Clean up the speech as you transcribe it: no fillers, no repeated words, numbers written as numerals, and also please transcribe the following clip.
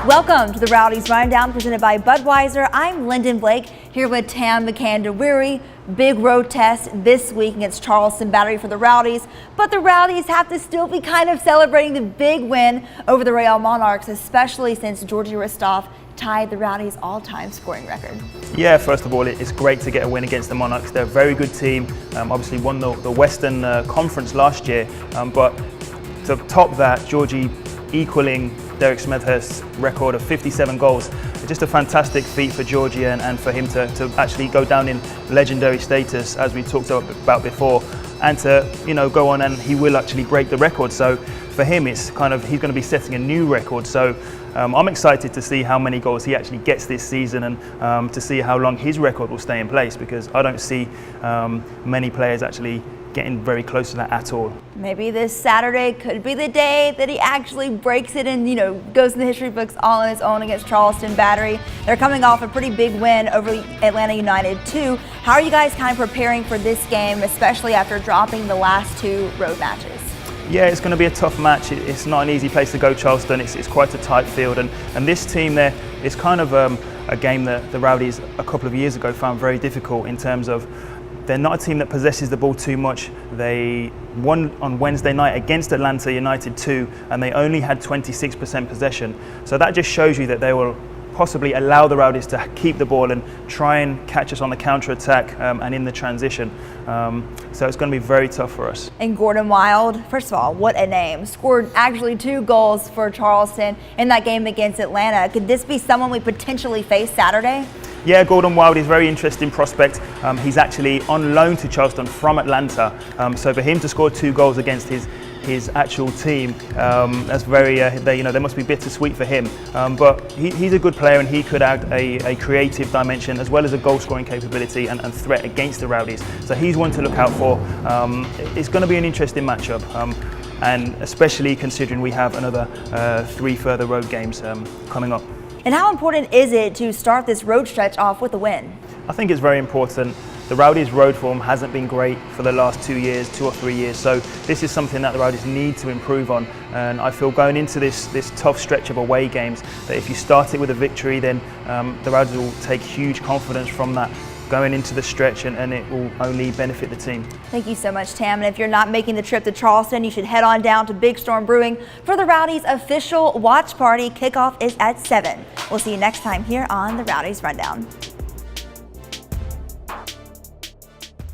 Welcome to the Rowdies Rundown presented by Budweiser. I'm Lyndon Blake here with Tam McCandawiri. Big road test this week against Charleston Battery for the Rowdies, but the Rowdies have to still be kind of celebrating the big win over the Royal Monarchs, especially since Georgie Ristov tied the Rowdies' all-time scoring record. Yeah, first of all, it's great to get a win against the Monarchs. They're a very good team. Obviously won the Western Conference last year, but to top that, Georgie equaling Derek Smethurst's record of 57 goals. Just a fantastic feat for Georgie and for him to actually go down in legendary status, as we talked about before, and to go on, and he will actually break the record. So for him, it's he's going to be setting a new record. So I'm excited to see how many goals he actually gets this season, and to see how long his record will stay in place, because I don't see many players actually getting very close to that at all. Maybe this Saturday could be the day that he actually breaks it and goes in the history books all on his own against Charleston Battery. They're coming off a pretty big win over Atlanta United too. How are you guys kind of preparing for this game, especially after dropping the last two road matches? Yeah, it's going to be a tough match. It's not an easy place to go, Charleston. It's quite a tight field, and this team there is kind of a game that the Rowdies a couple of years ago found very difficult, in terms of they're not a team that possesses the ball too much. They won on Wednesday night against Atlanta United 2, and they only had 26% possession. So that just shows you that they will possibly allow the Rowdies to keep the ball and try and catch us on the counter-attack and in the transition. So it's going to be very tough for us. And Gordon Wild, first of all, what a name. Scored actually 2 goals for Charleston in that game against Atlanta. Could this be someone we potentially face Saturday? Yeah, Gordon Wild is a very interesting prospect. He's actually on loan to Charleston from Atlanta. So for him to score 2 goals against his actual team, that's very, they must be bittersweet for him. But he's a good player, and he could add a creative dimension as well as a goal scoring capability and threat against the Rowdies. So he's one to look out for. It's going to be an interesting matchup, and especially considering we have another 3 further road games coming up. And how important is it to start this road stretch off with a win? I think it's very important. The Rowdies' road form hasn't been great for the last 2 or 3 years, so this is something that the Rowdies need to improve on. And I feel going into this tough stretch of away games, that if you start it with a victory, then the Rowdies will take huge confidence from that going into the stretch, and it will only benefit the team. Thank you so much, Tam. And if you're not making the trip to Charleston, you should head on down to Big Storm Brewing for the Rowdies' official watch party. Kickoff is at 7. We'll see you next time here on the Rowdies Rundown.